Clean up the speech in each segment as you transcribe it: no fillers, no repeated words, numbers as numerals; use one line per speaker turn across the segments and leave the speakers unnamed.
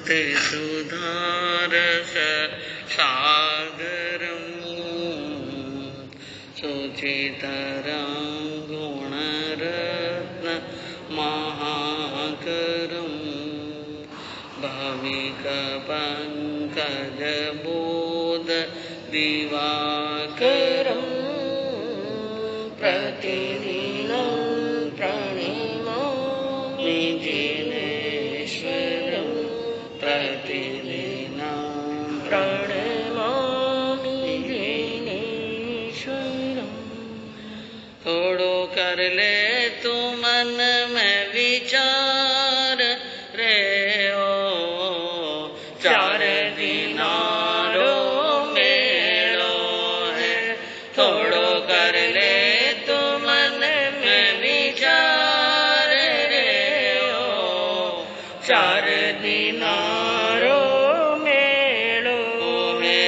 ते सुधारस सागरं सुचितरं गुणरत्न महाकरं भाविक पंकजबोध दिवाकरं प्रतिदिनं प्रणमामि जिनेश्वरं प्रतिदिनं प्रणमामि जिनेश्वरं। थोड़ो कर ले तू मन में विचार रे ओ चार दिनारो मेलो है। थोड़ो कर ले तू मन में विचार रे ओ चार दिनारो मेलो है।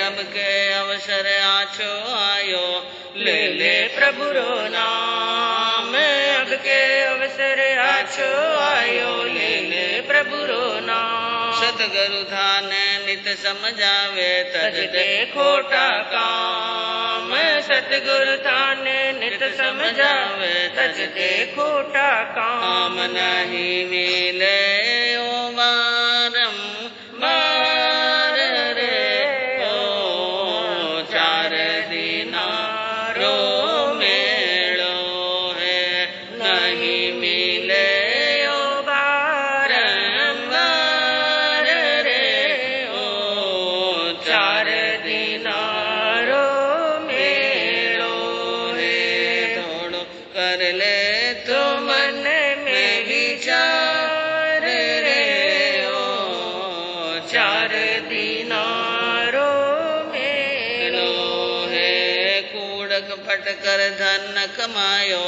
अब के अवसर आछो आयो ले ले प्रभु रो नाम। अब के अवसर आछो आयो ले ले प्रभु रो नाम। सतगुरु थाने नित समझावे तज दे खोटा काम। सतगुरु थाने नित समझावे तज दे खोटा काम। नहीं मिले ओ बारंबार रे ओ चार दिनारो मेलो है। नहीं मिले ओ बारंबार रे ओ चार दिनारो मेलो है। थोड़ो कर ले तो मन में विचार रे ओ चार दिनारो मेलो है। कूड़क फटकर धन कमायो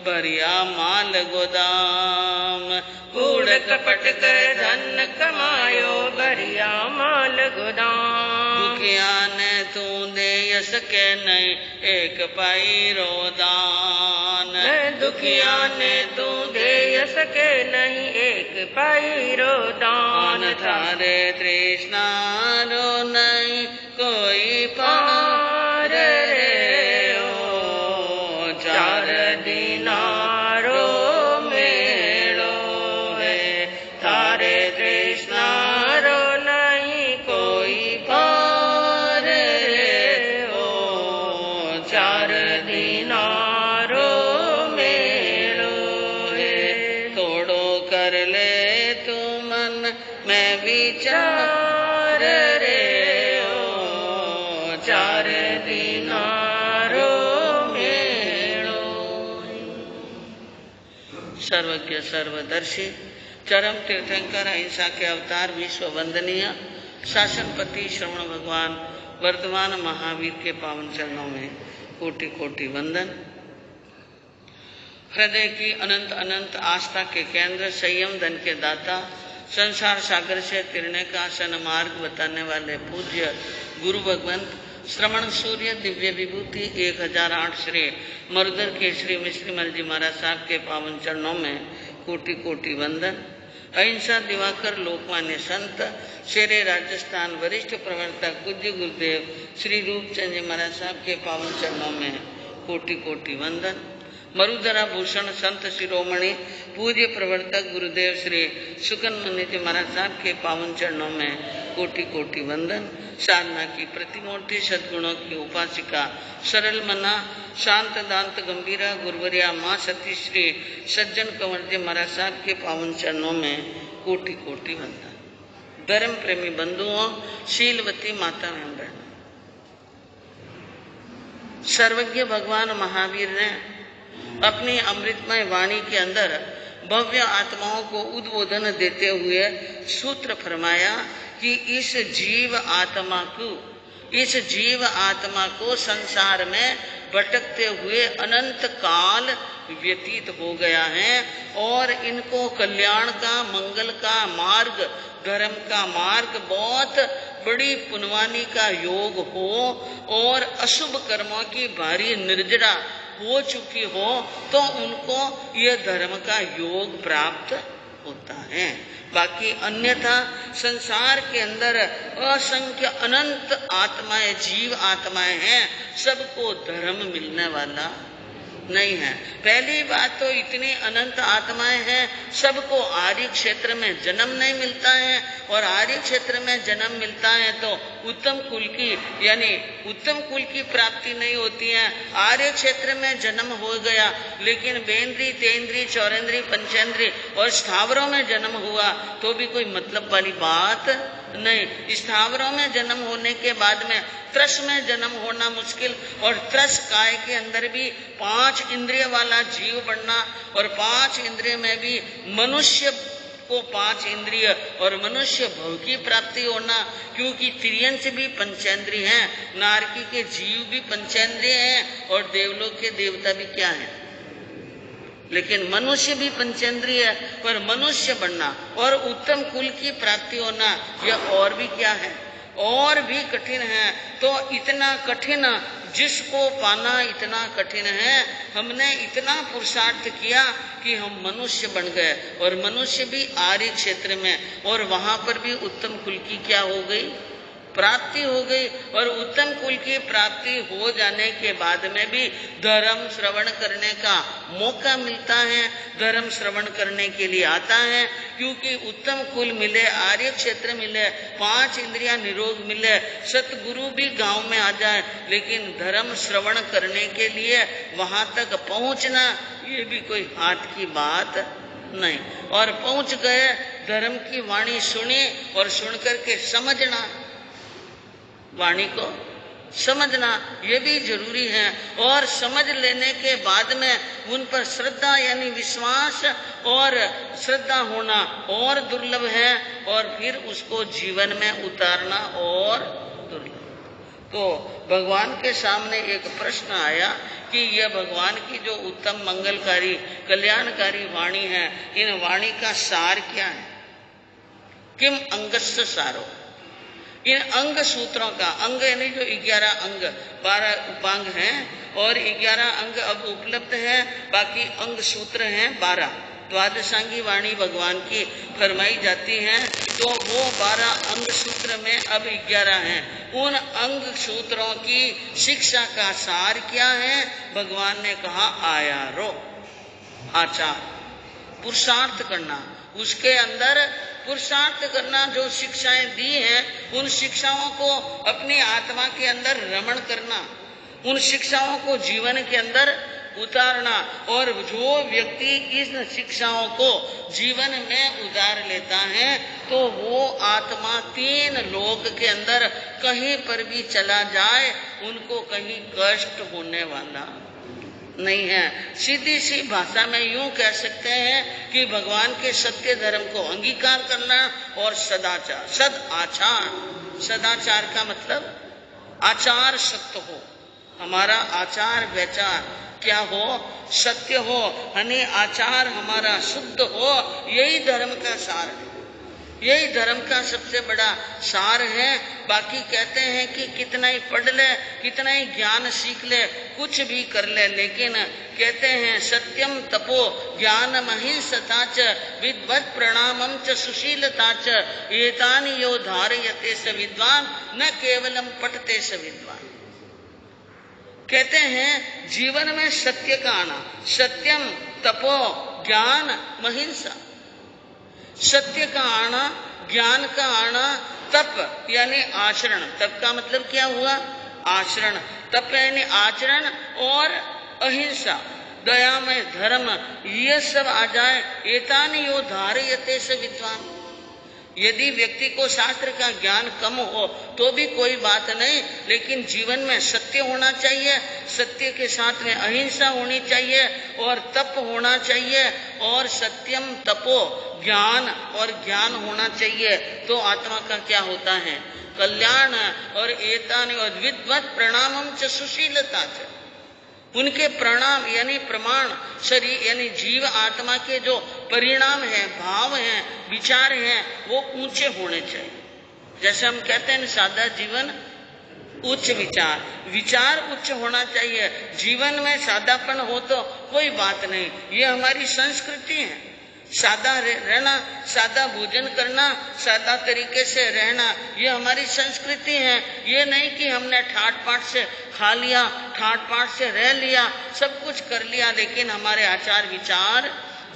बढ़िया माल गोदाम। कूड़क फटकर धन कमायो बढ़िया माल गोदाम। दुखिया ने तू दे सके नहीं एक पाईरो दान। दुखिया ने तू दे सके नहीं एक पाईरो दान। थारे तृष्णा रो नहीं कोई पार रे ओ चार दिनारो मेलो है। थारे तृष्णा रो नहीं कोई पार रे ओ चार दिनारो मेलो है। थोड़ो कर ले तू मन में विचार रे ओ चार दिनारो मेलो। सर्वज्ञ सर्वदर्शी चरम तीर्थंकर अहिंसा के अवतार विश्व वंदनीय शासनपति श्रवण भगवान वर्तमान महावीर के पावन चरणों में कोटि कोटि वंदन। हृदय की अनंत अनंत आस्था के केंद्र, संयम धन के दाता, संसार सागर से तिरने का आसन मार्ग बताने वाले पूज्य गुरु भगवंत श्रवण सूर्य दिव्य विभूति 1008 श्री मरुधर के श्री मिश्रीमल जी महाराज साहब के पावन चरणों में कोटि कोटि वंदन। अहिंसा दिवाकर लोकमान्य संत शेरे राजस्थान वरिष्ठ प्रवर्तक पूज्य गुरुदेव श्री रूपचंद जी महाराज साहब के पावन चरणों में कोटि कोटि वंदन। मरुधरा भूषण संत शिरोमणि पूज्य प्रवर्तक गुरुदेव श्री सुकनमुनि जी महाराज साहब के पावन चरणों में कोटि कोटि वंदन। साधना की प्रतिमूर्ति सद्गुणों की उपासिका सरल मना शांत दांत गंभीरा गुरुवरिया माँ सती श्री सज्जन कंवर जी महाराज साहब के पावन चरणों में कोटि कोटि वंदन। धर्म प्रेमी बंधुओं, शीलवती माता एवं बहनों, सर्वज्ञ भगवान महावीर ने अपनी अमृतमय वाणी के अंदर भव्य आत्माओं को उद्बोधन देते हुए सूत्र फरमाया कि इस जीव आत्मा को संसार में भटकते हुए अनंत काल व्यतीत हो गया है और इनको कल्याण का, मंगल का मार्ग, धर्म का मार्ग, बहुत बड़ी पुण्यवानी का योग हो और अशुभ कर्मों की भारी निर्जरा हो चुकी हो तो उनको यह धर्म का योग प्राप्त होता है। बाकी अन्यथा संसार के अंदर असंख्य अनंत आत्माएं, जीव आत्माएं हैं, सबको धर्म मिलने वाला नहीं है। पहली बात तो इतनी अनंत आत्माएं हैं, सबको आर्य क्षेत्र में जन्म नहीं मिलता है, और आर्य क्षेत्र में जन्म मिलता है तो उत्तम कुल की यानी उत्तम कुल की प्राप्ति नहीं होती है। आर्य क्षेत्र में जन्म हो गया, लेकिन बेंद्री, तेंद्री, चौरेंद्री, पंचेंद्री और स्थावरों में जन्म हुआ तो भी कोई मतलब वाली बात नहीं। स्थावरों में जन्म होने के बाद में त्रस में जन्म होना मुश्किल, और त्रस काय के अंदर भी 5 इंद्रिय वाला जीव बनना, और 5 इंद्रिय में भी मनुष्य को 5 इंद्रिय और मनुष्य भव की प्राप्ति होना, क्योंकि तिर्यंश भी पंचेंद्रिय हैं, नारकी के जीव भी पंचेंद्रिय हैं, और देवलोक के देवता भी क्या है, लेकिन मनुष्य भी पंचेंद्रिय है। पर मनुष्य बनना और उत्तम कुल की प्राप्ति होना यह और भी क्या है, और भी कठिन है। तो इतना कठिन, जिसको पाना इतना कठिन है, हमने इतना पुरुषार्थ किया कि हम मनुष्य बन गए, और मनुष्य भी आर्य क्षेत्र में, और वहां पर भी उत्तम कुल की क्या हो गई, प्राप्ति हो गई। और उत्तम कुल की प्राप्ति हो जाने के बाद में भी धर्म श्रवण करने का मौका मिलता है, धर्म श्रवण करने के लिए आता है, क्योंकि उत्तम कुल मिले, आर्य क्षेत्र मिले, 5 इंद्रियां निरोग मिले, सतगुरु भी गांव में आ जाए, लेकिन धर्म श्रवण करने के लिए वहां तक पहुंचना ये भी कोई हाथ की बात नहीं। और पहुंच गए, धर्म की वाणी सुनी, और सुन करके समझना, वाणी को समझना ये भी जरूरी है। और समझ लेने के बाद में उन पर श्रद्धा यानी विश्वास और श्रद्धा होना और दुर्लभ है, और फिर उसको जीवन में उतारना और दुर्लभ। तो भगवान के सामने एक प्रश्न आया कि यह भगवान की जो उत्तम मंगलकारी कल्याणकारी वाणी है, इन वाणी का सार क्या है, किम अंगस्य सारो। इन अंग सूत्रों का, अंग यानी जो 11 अंग, 12 उपांग हैं और 11 अंग अब उपलब्ध है, बाकी अंग सूत्र हैं 12। द्वादशांगी वाणी भगवान की फरमाई जाती है, तो वो 12 अंग सूत्र में अब 11 हैं। उन अंग सूत्रों की शिक्षा का सार क्या है, भगवान ने कहा आयारो, आचार, पुरुषार्थ करना, उसके अंदर पुरुषार्थ करना। जो शिक्षाएं दी हैं उन शिक्षाओं को अपनी आत्मा के अंदर रमण करना, उन शिक्षाओं को जीवन के अंदर उतारना। और जो व्यक्ति इन शिक्षाओं को जीवन में उतार लेता है तो वो आत्मा 3 लोक के अंदर कहीं पर भी चला जाए उनको कहीं कष्ट होने वाला नहीं है। सीधी सी भाषा में यूं कह सकते हैं कि भगवान के सत्य धर्म को अंगीकार करना और सदाचार, सद आचार। सदाचार का मतलब आचार सत्य हो, हमारा आचार व्यचार क्या हो, सत्य हो, यानी आचार हमारा शुद्ध हो। यही धर्म का सार है, यही धर्म का सबसे बड़ा सार है। बाकी कहते हैं कि कितना ही पढ़ ले, कितना ही ज्ञान सीख ले, कुछ भी कर ले, लेकिन कहते हैं सत्यम तपो ज्ञान महिंसता च विद्वत् प्रणामम च सुशीलता च एतानि यो धारयते स विद्वान न केवलम पठते स विद्वान। कहते हैं जीवन में सत्य का आना, सत्यम तपो ज्ञान महिंसा, सत्य का आना, ज्ञान का आना, तप यानी आचरण। तप का मतलब क्या हुआ, आचरण। तप यानी आचरण और अहिंसा, दयामय धर्म, ये सब आ जाए। एतानि यो धारयते स विद्वान। यदि व्यक्ति को शास्त्र का ज्ञान कम हो तो भी कोई बात नहीं, लेकिन जीवन में सत्य होना चाहिए, सत्य के साथ में अहिंसा होनी चाहिए और तप होना चाहिए, और सत्यम तपो ज्ञान और ज्ञान होना चाहिए। तो आत्मा का क्या होता है, कल्याण। और एतानि और विद्वत् प्रणामम च सुशीलता च, उनके प्रणाम यानी प्रमाण, शरीर यानी जीव आत्मा के जो परिणाम हैं, भाव हैं, विचार हैं, वो ऊंचे होने चाहिए। जैसे हम कहते हैं सादा जीवन उच्च विचार, विचार उच्च होना चाहिए। जीवन में सादापन हो तो कोई बात नहीं, ये हमारी संस्कृति है। सादा रहना, सादा भोजन करना, सादा तरीके से रहना, ये हमारी संस्कृति है। ये नहीं कि हमने ठाट पाट से खा लिया, ठाट पाट से रह लिया, सब कुछ कर लिया, लेकिन हमारे आचार विचार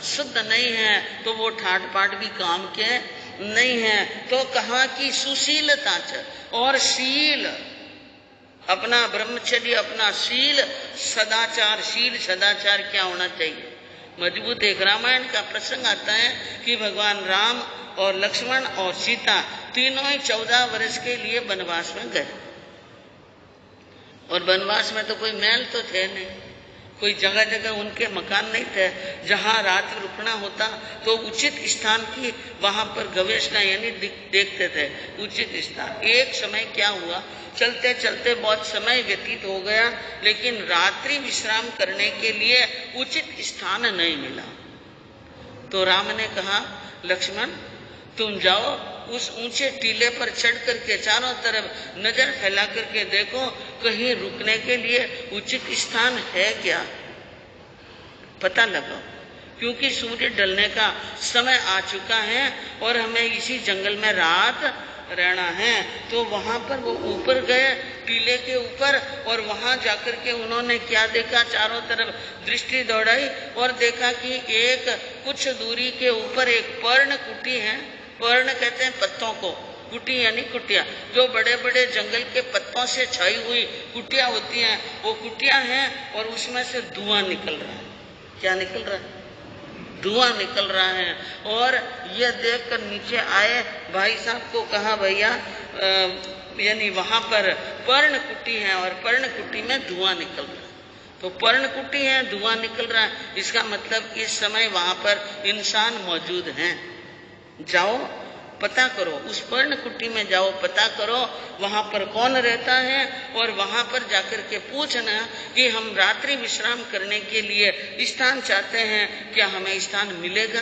शुद्ध नहीं है, तो वो ठाट पाट भी काम के नहीं है। तो कहा कि सुशीलता और शील, अपना ब्रह्मचर्य, अपना शील सदाचार, शील सदाचार क्या होना चाहिए, मजबूत। एक रामायण का प्रसंग आता है कि भगवान राम और लक्ष्मण और सीता तीनों ही 14 वर्ष के लिए वनवास में गए। और वनवास में तो कोई महल तो थे नहीं, कोई जगह जगह उनके मकान नहीं थे जहाँ रात रुकना होता, तो उचित स्थान की वहां पर गवेषणा यानी देखते थे उचित स्थान। एक समय क्या हुआ, चलते चलते बहुत समय व्यतीत हो गया, लेकिन रात्रि विश्राम करने के लिए उचित स्थान नहीं मिला। तो राम ने कहा, लक्ष्मण तुम जाओ उस ऊंचे टीले पर चढ़ करके चारों तरफ नजर फैला करके देखो कहीं रुकने के लिए उचित स्थान है क्या, पता लगाओ, क्योंकि सूर्य ढलने का समय आ चुका है और हमें इसी जंगल में रात रहना है। तो वहां पर वो ऊपर गए टीले के ऊपर, और वहां जाकर के उन्होंने क्या देखा, चारों तरफ दृष्टि दौड़ाई और देखा कि एक कुछ दूरी के ऊपर एक पर्ण कुटी है। पर्ण कहते हैं पत्तों को, कुटी यानी कुटिया, जो बड़े बड़े जंगल के पत्तों से छाई हुई कुटिया होती हैं, वो कुटिया हैं और उसमें से धुआं निकल रहा है। क्या निकल रहा है? धुआं निकल रहा है। और ये देखकर नीचे आए भाई साहब को कहा, भैया यानी वहां पर पर्ण कुटी है और पर्ण कुटी में धुआं निकल रहा है। तो पर्ण कुटी है, धुआं निकल रहा है, इसका मतलब इस समय वहां पर इंसान मौजूद हैं। जाओ पता करो, उस पर्ण कुटी में जाओ, पता करो वहां पर कौन रहता है, और वहां पर जाकर के पूछना कि हम रात्रि विश्राम करने के लिए स्थान चाहते हैं, क्या हमें स्थान मिलेगा।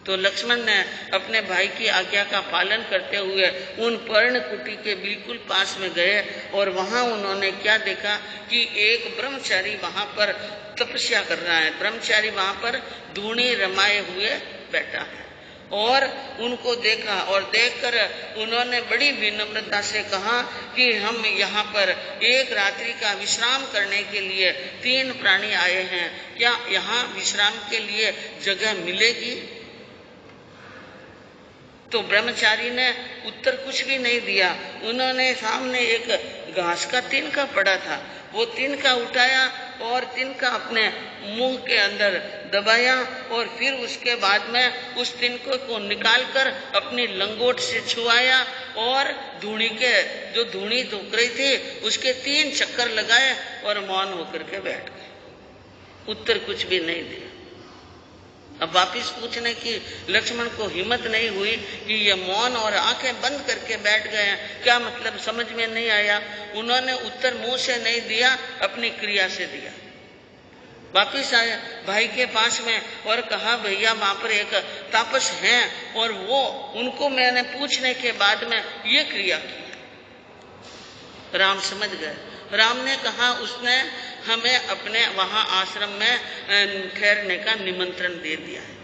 तो लक्ष्मण ने अपने भाई की आज्ञा का पालन करते हुए उन पर्ण कुटी के बिल्कुल पास में गए, और वहां उन्होंने क्या देखा कि एक ब्रह्मचारी वहां पर तपस्या कर रहा है। ब्रह्मचारी वहां पर धूनी रमाए हुए बैठा है, और उनको देखा और देखकर उन्होंने बड़ी विनम्रता से कहा कि हम यहाँ पर एक रात्रि का विश्राम करने के लिए 3 प्राणी आए हैं, क्या यहाँ विश्राम के लिए जगह मिलेगी। तो ब्रह्मचारी ने उत्तर कुछ भी नहीं दिया। उन्होंने सामने एक घास का तिनका पड़ा था, वो तिनका उठाया और तिनका अपने मुंह के अंदर दबाया, और फिर उसके बाद में उस तिनके को निकालकर अपनी लंगोट से छुआया और धूनी के जो धूनी धुक रही थी उसके 3 चक्कर लगाए और मौन होकर के बैठ गए। उत्तर कुछ भी नहीं दिया। अब वापिस पूछने की लक्ष्मण को हिम्मत नहीं हुई कि ये मौन और आंखें बंद करके बैठ गए हैं, क्या मतलब समझ में नहीं आया। उन्होंने उत्तर मुंह से नहीं दिया, अपनी क्रिया से दिया। वापिस आए भाई के पास में और कहा, भैया वहां पर एक तापस हैं और वो उनको मैंने पूछने के बाद में ये क्रिया की। राम समझ गए। राम ने कहा, उसने हमें अपने वहां आश्रम में ठहरने का निमंत्रण दे दिया है।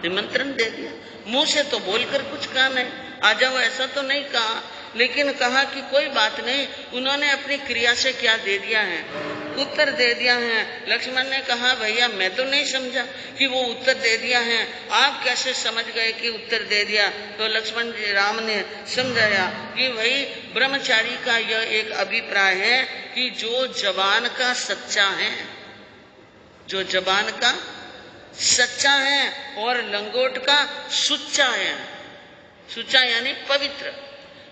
निमंत्रण दे दिया, मुंह से तो बोलकर कुछ कहा नहीं, आ जाओ ऐसा तो नहीं कहा, लेकिन कहा कि कोई बात नहीं। उन्होंने अपनी क्रिया से क्या दे दिया है, उत्तर दे दिया है। लक्ष्मण ने कहा, भैया मैं तो नहीं समझा कि वो उत्तर दे दिया है, आप कैसे समझ गए कि उत्तर दे दिया। तो लक्ष्मण जी राम ने समझाया कि भाई ब्रह्मचारी का यह एक अभिप्राय है कि जो जबान का सच्चा है, जो जबान का सच्चा है और लंगोट का सुच्चा है। सुच्चा यानी पवित्र।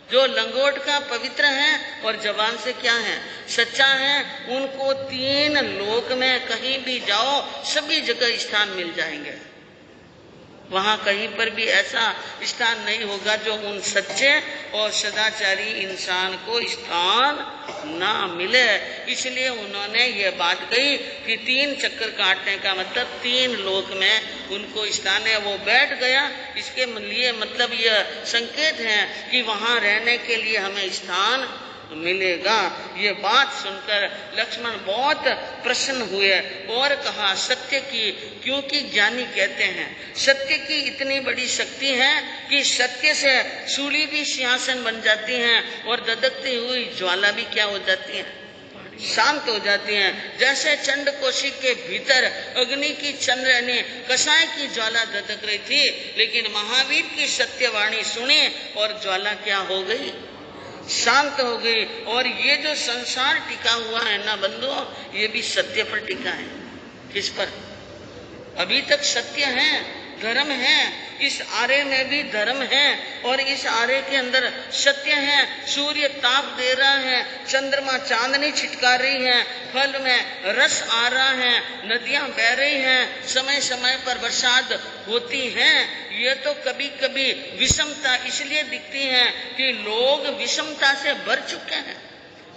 जो लंगोट का पवित्र है और जबान से क्या है, सच्चा है, उनको 3 लोक में कहीं भी जाओ सभी जगह स्थान मिल जाएंगे। वहां कहीं पर भी ऐसा स्थान नहीं होगा जो उन सच्चे और सदाचारी इंसान को स्थान ना मिले। इसलिए उन्होंने ये बात कही कि 3 चक्कर काटने का मतलब 3 लोक में उनको स्थान है। वो बैठ गया, इसके लिए मतलब यह संकेत है कि वहां रहने के लिए हमें स्थान मिलेगा। ये बात सुनकर लक्ष्मण बहुत प्रसन्न हुए और कहा, सत्य की, क्योंकि ज्ञानी कहते हैं सत्य की इतनी बड़ी शक्ति है कि सत्य से सूली भी सिंहासन बन जाती हैं और ददकती हुई ज्वाला भी क्या हो जाती है, शांत हो जाती हैं। जैसे चंड कोशी के भीतर अग्नि की चंद्रनी कसाय की ज्वाला ददक रही थी, लेकिन महावीर की सत्यवाणी सुनी और ज्वाला क्या हो गई, शांत हो गई। और ये जो संसार टिका हुआ है ना बंधुओं, ये भी सत्य पर टिका है। किस पर? अभी तक सत्य है, धर्म है, इस आरे में भी धर्म है और इस आरे के अंदर सत्य है। सूर्य ताप दे रहा है, चंद्रमा चांदनी छिटका रही है, फल में रस आ रहा है, नदियां बह रही हैं, समय समय पर बरसात होती है। ये तो कभी कभी विषमता इसलिए दिखती है कि लोग विषमता से भर चुके हैं,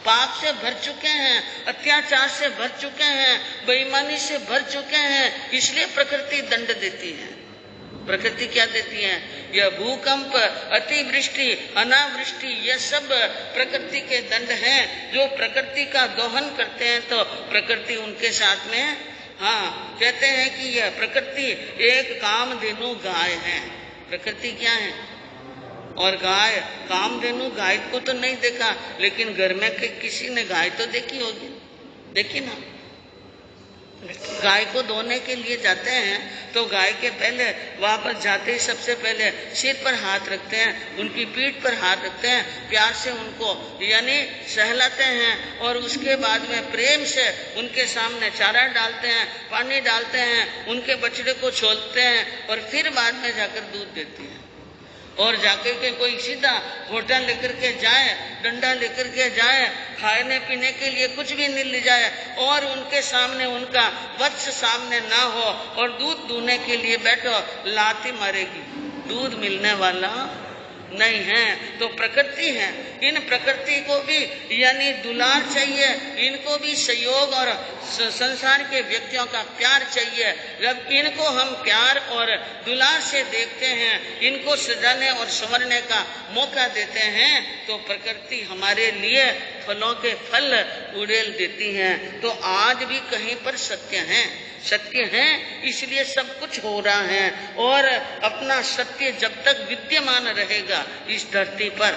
पाप से भर चुके हैं, अत्याचार से भर चुके हैं, बेईमानी से भर चुके हैं, इसलिए प्रकृति दंड देती है। प्रकृति क्या देती है? यह भूकंप, अतिवृष्टि, अनावृष्टि, यह सब प्रकृति के दंड हैं। जो प्रकृति का दोहन करते हैं तो प्रकृति उनके साथ में, हाँ, कहते हैं कि यह प्रकृति एक कामधेनु गाय है। प्रकृति क्या है? और गाय, कामधेनु गाय को तो नहीं देखा, लेकिन घर में किसी ने गाय तो देखी होगी, देखी ना। गाय को धोने के लिए जाते हैं तो गाय के पहले वापस जाते ही सबसे पहले सिर पर हाथ रखते हैं, उनकी पीठ पर हाथ रखते हैं, प्यार से उनको यानी सहलाते हैं और उसके बाद में प्रेम से उनके सामने चारा डालते हैं, पानी डालते हैं, उनके बछड़े को छोलते हैं और फिर बाद में जाकर दूध देती हैं। और जाकर के कोई सीधा घोटा लेकर के जाए, डंडा लेकर के जाए, खाने पीने के लिए कुछ भी नहीं ले जाए और उनके सामने उनका वत्स सामने ना हो और दूध दूने के लिए बैठो, लाती मारेगी, दूध मिलने वाला नहीं है। तो प्रकृति है, इन प्रकृति को भी यानी दुलार चाहिए, इनको भी सहयोग और संसार के व्यक्तियों का प्यार चाहिए। जब इनको हम प्यार और दुलार से देखते हैं, इनको सजाने और संवरने का मौका देते हैं, तो प्रकृति हमारे लिए फलों के फल उड़ेल देती है। तो आज भी कहीं पर सत्य है, सत्य है, इसलिए सब कुछ हो रहा है। और अपना सत्य जब तक विद्यमान रहेगा इस धरती पर,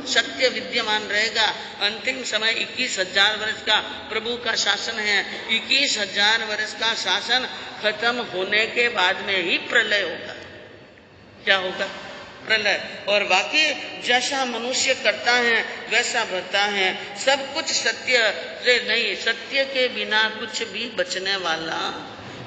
सत्य विद्यमान रहेगा। अंतिम समय 21,000 वर्ष का प्रभु का शासन है। 21,000 वर्ष का शासन खत्म होने के बाद में ही प्रलय होगा। क्या होगा? प्रलय। और बाकी जैसा मनुष्य करता है वैसा भरता है। सब कुछ सत्य से नहीं, सत्य के बिना कुछ भी बचने वाला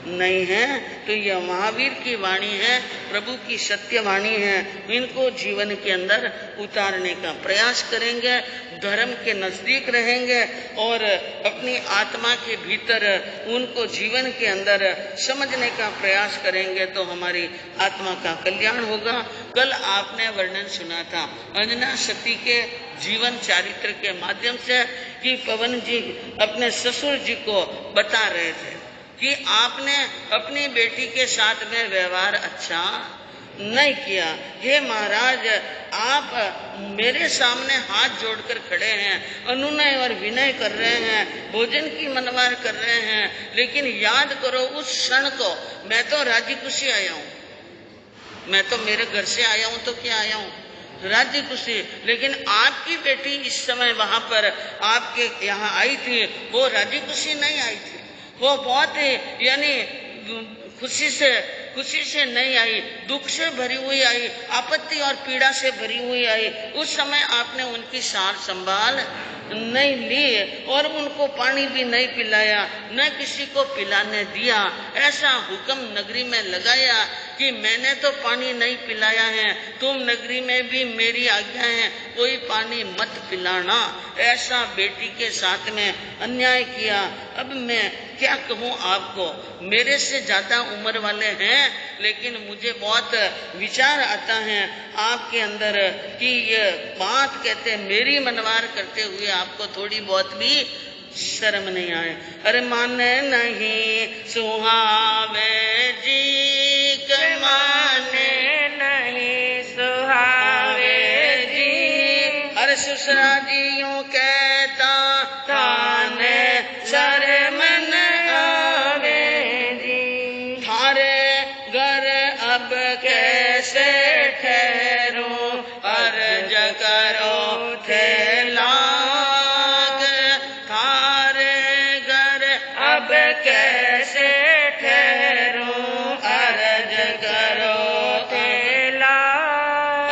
नहीं है। तो यह महावीर की वाणी है, प्रभु की सत्य वाणी है। इनको जीवन के अंदर उतारने का प्रयास करेंगे, धर्म के नजदीक रहेंगे और अपनी आत्मा के भीतर उनको जीवन के अंदर समझने का प्रयास करेंगे तो हमारी आत्मा का कल्याण होगा। कल आपने वर्णन सुना था अंजना सती के जीवन चारित्र के माध्यम से कि पवन जी अपने ससुर जी को बता रहे थे कि आपने अपनी बेटी के साथ में व्यवहार अच्छा नहीं किया। हे महाराज, आप मेरे सामने हाथ जोड़कर खड़े हैं, अनुनय और विनय कर रहे हैं, भोजन की मनवार कर रहे हैं, लेकिन याद करो उस क्षण को। मैं तो राजी खुशी आया हूँ, मैं तो मेरे घर से आया हूँ, तो क्या आया हूँ? राज्य खुशी। लेकिन आपकी बेटी इस समय वहां पर आपके यहाँ आई थी, वो राजी खुशी नहीं आई थी, वो बहुत यानी खुशी से नहीं आई, दुख से भरी हुई आई, आपत्ति और पीड़ा से भरी हुई आई। उस समय आपने उनकी सार संभाल नहीं ली और उनको पानी भी नहीं पिलाया, न किसी को पिलाने दिया। ऐसा हुक्म नगरी में लगाया कि मैंने तो पानी नहीं पिलाया है, तुम नगरी में भी मेरी आज्ञा है कोई पानी मत पिलाना। ऐसा बेटी के साथ में अन्याय किया। अब मैं क्या कहूँ आपको, मेरे से ज्यादा उम्र वाले हैं, लेकिन मुझे बहुत विचार आता है आपके अंदर कि ये बात कहते मेरी मनवार करते हुए आपको थोड़ी बहुत भी शर्म नहीं आए। अरे माने नहीं सुहावे जी के, माने नहीं सुहावे जी, अरे ससुरा जियों के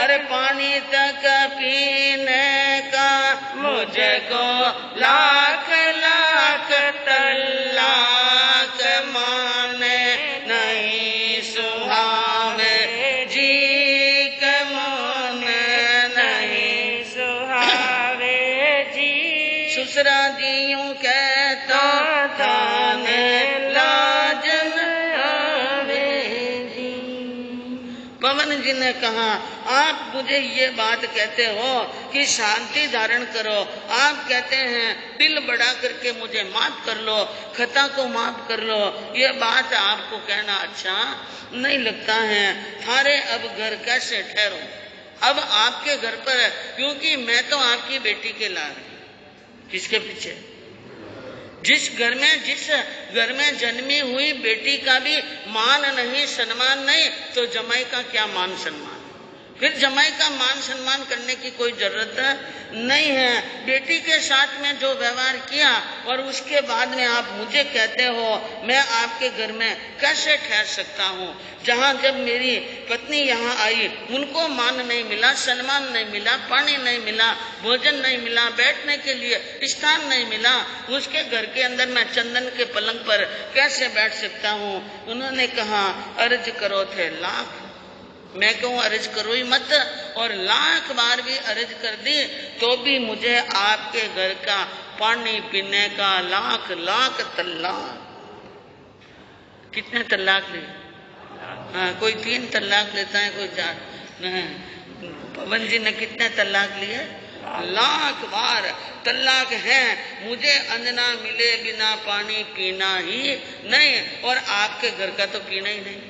और पानी तक पीने का मुझको लाख लाख तल्लाक माने नहीं सुहावे जी के मन नहीं सुहावे जी। ससुरा दियों कहता थाने लाजन आवे जी। पवन जी ने कहा आप मुझे ये बात कहते हो कि शांति धारण करो, आप कहते हैं दिल बड़ा करके मुझे माफ कर लो, खता को माफ कर लो, ये बात आपको कहना अच्छा नहीं लगता है। थारे अब घर कैसे ठहरो, अब आपके घर पर, क्योंकि मैं तो आपकी बेटी के ला रही, किसके पीछे, जिस घर में जन्मी हुई बेटी का भी मान नहीं सम्मान नहीं, तो जमाई का क्या मान सम्मान, फिर जमाई का मान सम्मान करने की कोई जरूरत नहीं है। बेटी के साथ में जो व्यवहार किया और उसके बाद में आप मुझे कहते हो मैं आपके घर में कैसे ठहर सकता हूँ, जहाँ जब मेरी पत्नी यहाँ आई उनको मान नहीं मिला, सम्मान नहीं मिला, पानी नहीं मिला, भोजन नहीं मिला, बैठने के लिए स्थान नहीं मिला, उसके घर के अंदर मैं चंदन के पलंग पर कैसे बैठ सकता हूँ। उन्होंने कहा अर्ज करो थे लाख, मैं कहूँ अर्ज करो ही मत, और लाख बार भी अर्ज कर दी तो भी मुझे आपके घर का पानी पीने का लाख लाख तल्लाक। कितने तल्लाक लिए? हाँ, कोई 3 तल्लाक लेता है, कोई 4। पवन जी ने कितने तल्लाक लिए? लाख बार तल्लाक है। मुझे अंजना मिले बिना पानी पीना ही नहीं, और आपके घर का तो पीना ही नहीं,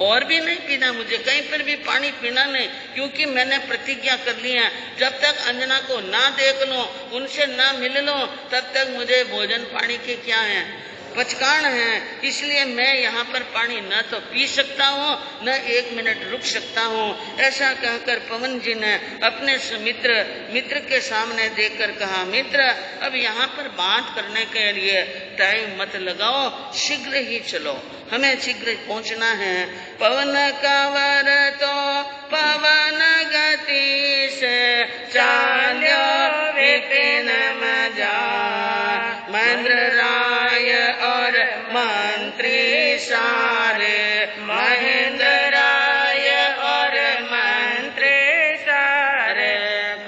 और भी नहीं पीना, मुझे कहीं पर भी पानी पीना नहीं, क्योंकि मैंने प्रतिज्ञा कर ली है जब तक अंजना को ना देख लो, उनसे ना मिल लो, तब तक मुझे भोजन पानी के क्या है, पचकान है। इसलिए मैं यहाँ पर पानी न तो पी सकता हूँ न 1 मिनट रुक सकता हूँ। ऐसा कहकर पवन जी ने अपने मित्र के सामने देखकर कहा, मित्र अब यहाँ पर बात करने के लिए टाइम मत लगाओ, शीघ्र ही चलो, हमें शीघ्र पहुँचना है। पवन कांवर तो पवन गति से चाल्यो विपिन मजा, महेंद्र राय और मंत्री सारे, महेंद्र राय और मंत्री सारे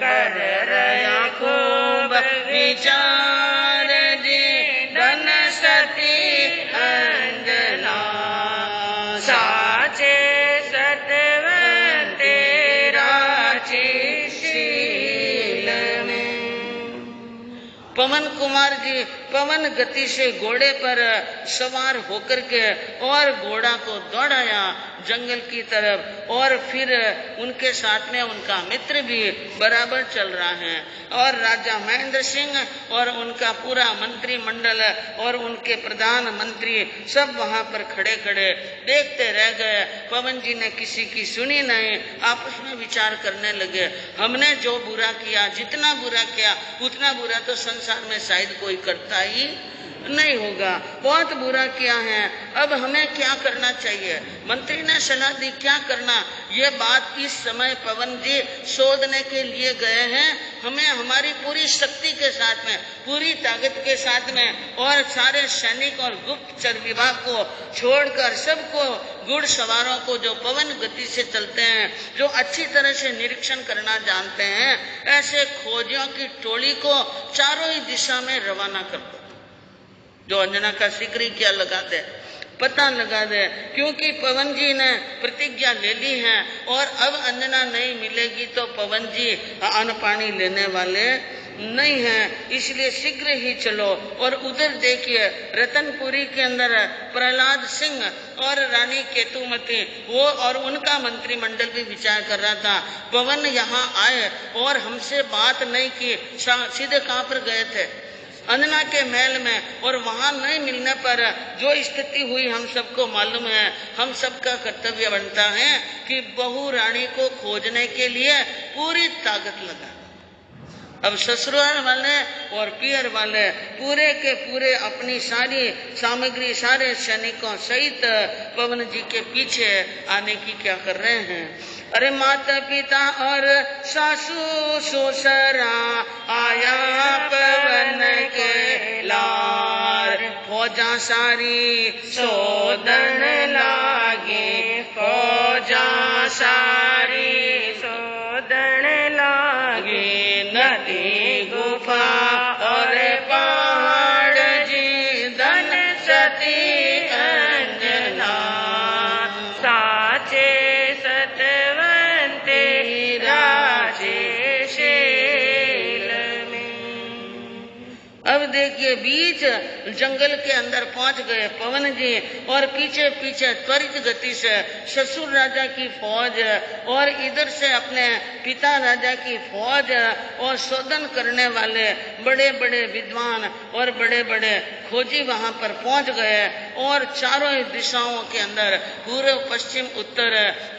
कर रया खूब विचार जी, धन सती अंजना साचे सतवंते राची शील में। पवन कुमार जी पवन गति से घोड़े पर सवार होकर के और घोड़ा को दौड़ाया जंगल की तरफ, और फिर उनके साथ में उनका मित्र भी बराबर चल रहा है, और राजा महेंद्र सिंह और उनका पूरा मंत्रिमंडल और उनके प्रधानमंत्री सब वहां पर खड़े खड़े देखते रह गए। पवन जी ने किसी की सुनी नहीं, आपस में विचार करने लगे, हमने जो बुरा किया, जितना बुरा किया उतना बुरा तो संसार में शायद कोई करता ही नहीं होगा, बहुत बुरा किया है, अब हमें क्या करना चाहिए। मंत्री ने सलाह दी, क्या करना, ये बात इस समय पवन जी शोधने के लिए गए हैं, हमें हमारी पूरी शक्ति के साथ में, पूरी ताकत के साथ में, और सारे सैनिक और गुप्तचर विभाग को छोड़कर सबको, घुड़ सवारों को जो पवन गति से चलते हैं, जो अच्छी तरह से निरीक्षण करना जानते हैं, ऐसे खोजियों की टोली को चारों ही दिशा में रवाना कर दो, जो अंजना का शीघ्र ही क्या लगा दे, पता लगा दे, क्योंकि पवन जी ने प्रतिज्ञा ले ली है और अब अंजना नहीं मिलेगी तो पवन जी अन्न पानी लेने वाले नहीं है, इसलिए शीघ्र ही चलो। और उधर देखिए रतनपुरी के अंदर प्रहलाद सिंह और रानी केतुमती वो और उनका मंत्रिमंडल भी विचार कर रहा था, पवन यहाँ आए और हमसे बात नहीं की, सीधे कहाँ पर गए थे, अंजना के महल में, और वहां नहीं मिलने पर जो स्थिति हुई हम सबको मालूम है। हम सबका कर्तव्य बनता है कि बहू रानी को खोजने के लिए पूरी ताकत लगा, अब ससुराल वाले और पियर वाले पूरे के पूरे अपनी सारी सामग्री सारे सैनिकों सहित पवन जी के पीछे आने की क्या कर रहे हैं। अरे माता पिता और सासू ससुरा आया पवन के लार, फौजा सारी सोदन लागे, फौजा सारी सोदन लागे, नदी गुफा और पहाड़ जी धन सती अंजना, साचे सतवंते राजे शेल में। अब देखिए बीच जंगल के अंदर पहुंच गए पवन जी और पीछे पीछे त्वरित गति से ससुर राजा की फौज और इधर से अपने पिता राजा की फौज और शोधन करने वाले बड़े बड़े विद्वान और बड़े बड़े खोजी वहां पर पहुंच गए और चारों दिशाओं के अंदर पूर्व पश्चिम उत्तर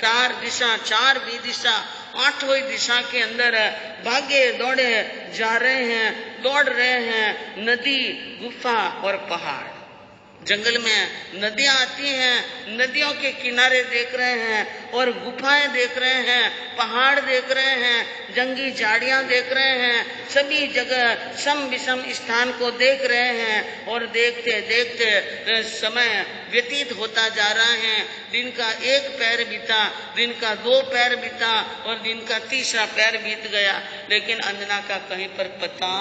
चार दिशा चार भी दिशा आठवीं दिशा के अंदर भागे दौड़े जा रहे हैं, दौड़ रहे हैं। नदी गुफा और पहाड़, जंगल में नदियां आती हैं, नदियों के किनारे देख रहे हैं और गुफाएं देख रहे हैं, पहाड़ देख रहे हैं, जंगली झाड़ियां देख रहे हैं, सभी जगह सम विषम स्थान को देख रहे हैं और देखते देखते समय व्यतीत होता जा रहा है। दिन का एक पैर बीता, दिन का 2 पैर बीता और दिन का 3रा पैर बीत गया, लेकिन अंजना का कहीं पर पता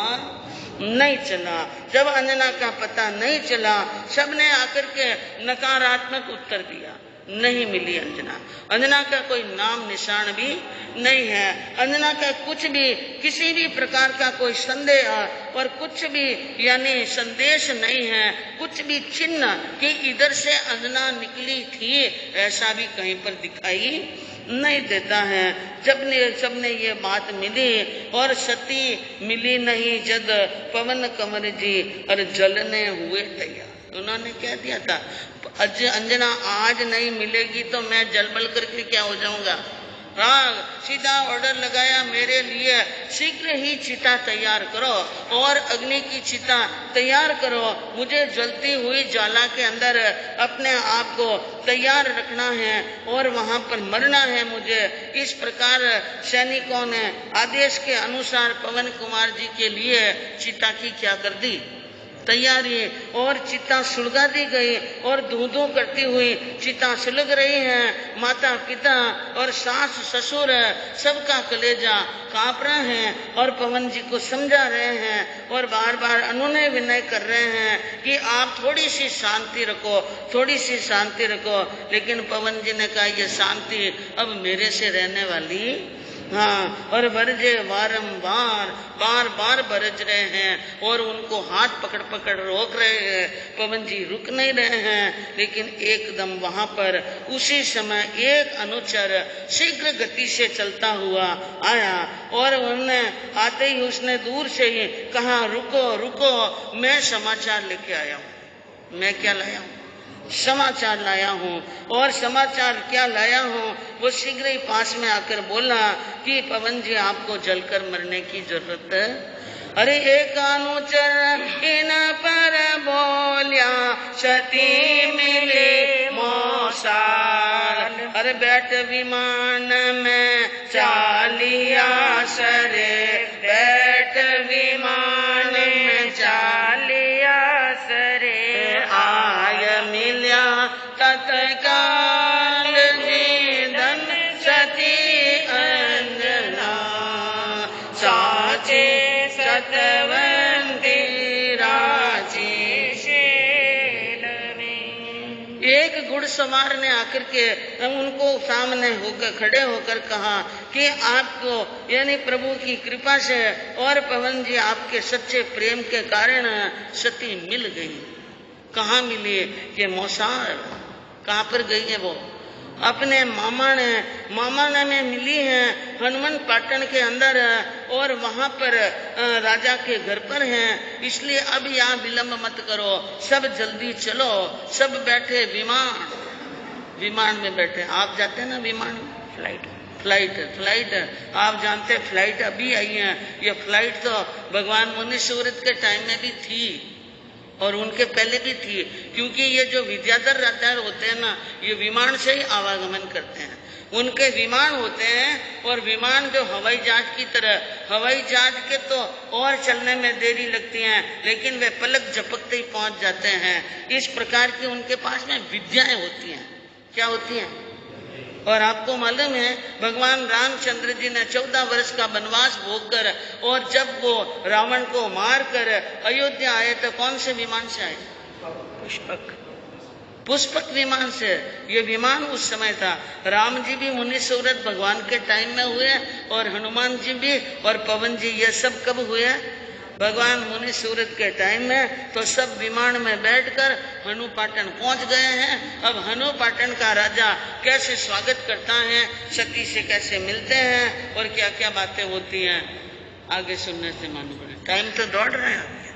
नहीं चला। जब अंजना का पता नहीं चला, सबने आकर के नकारात्मक उत्तर दिया, नहीं मिली अंजना। अंजना का कोई नाम निशान भी नहीं है, अंजना का कुछ भी किसी भी प्रकार का कोई संदेह और कुछ भी यानी संदेश नहीं है, कुछ भी चिन्ह कि इधर से अंजना निकली थी ऐसा भी कहीं पर दिखाई नहीं देता है। जब सबने ये बात मिली और सती मिली नहीं जद पवन कंवर जी और जलने हुए तैयार। उन्होंने क्या दिया था, अंजना आज नहीं मिलेगी तो मैं जलबल करके क्या हो जाऊंगा। हाँ, सीधा ऑर्डर लगाया मेरे लिए शीघ्र ही चिता तैयार करो और अग्नि की चिता तैयार करो, मुझे जलती हुई ज्वाला के अंदर अपने आप को तैयार रखना है और वहां पर मरना है मुझे। इस प्रकार सैनिकों ने आदेश के अनुसार पवन कुमार जी के लिए चिता की क्या कर दी, तैयारी, और चिता सुलगा दी गई और धू-धू करती हुई चिता सुलग रही है। माता पिता और सास ससुर सबका कलेजा कांप रहा है और पवन जी को समझा रहे हैं और बार बार अनुनय विनय कर रहे हैं कि आप थोड़ी सी शांति रखो, थोड़ी सी शांति रखो। लेकिन पवन जी ने कहा ये शांति अब मेरे से रहने वाली, हाँ, और बरजे बारंबार बार बार बरज रहे हैं और उनको हाथ पकड़ पकड़ रोक रहे हैं। पवन जी रुक नहीं रहे हैं, लेकिन एकदम वहां पर उसी समय एक अनुचर शीघ्र गति से चलता हुआ आया और उन्होंने आते ही उसने दूर से ही कहा रुको रुको, मैं समाचार लेके आया हूँ। मैं क्या लाया हूँ, समाचार लाया हूँ। और समाचार क्या लाया हूँ वो शीघ्र ही पास में आकर बोला कि पवन जी आपको जलकर मरने की जरूरत है। अरे एक अनुचर इन पर बोलिया सती मिले मौसाल, अरे बैठ विमान में चालिया सरे, बैठ विमान में चालिया सरे, आय मिल्या तत्काल जी धन सती अंजना, साचे सतवंती राजी शेल में। एक घुड़सवार ने आकर के उनको सामने होकर खड़े होकर कहा कि आपको यानी प्रभु की कृपा से और पवन जी आपके सच्चे प्रेम के कारण सती मिल गई। कहाँ मिली कि मौसार, कहाँ पर गई है वो, अपने मामा ने में मिली है हनुमान पाटन के अंदर और वहां पर राजा के घर पर हैं। इसलिए अब यहाँ विलंब मत करो, सब जल्दी चलो। सब बैठे विमान में बैठे, आप जाते ना विमान फ्लाइट, फ्लाइट आप जानते हैं, फ्लाइट अभी आई है। ये फ्लाइट तो भगवान मुनि सूरत के टाइम में भी थी और उनके पहले भी थी, क्योंकि ये जो विद्याधर राजा होते हैं ना, ये विमान से ही आवागमन करते हैं। उनके विमान होते हैं और विमान जो हवाई जहाज की तरह, हवाई जहाज के तो और चलने में देरी लगती है, लेकिन वे पलक झपकते ही पहुंच जाते हैं। इस प्रकार की उनके पास में विद्याएं होती हैं। क्या होती हैं? और आपको मालूम है, भगवान रामचंद्र जी ने 14 वर्ष का वनवास भोग कर और जब वो रावण को मार कर अयोध्या आए तो कौन से विमान से आए? पुष्पक विमान से। ये विमान उस समय था। राम जी भी मुनि सूरत भगवान के टाइम में हुए और हनुमान जी भी और पवन जी, ये सब कब हुए? भगवान मुनि सूरत के टाइम में। तो सब विमान में बैठकर हनुपाटन पहुंच गए हैं। अब हनुपाटन का राजा कैसे स्वागत करता है, सती से कैसे मिलते हैं और क्या क्या बातें होती हैं, आगे सुनने से मालूम पड़े। टाइम तो दौड़ रहे हैं।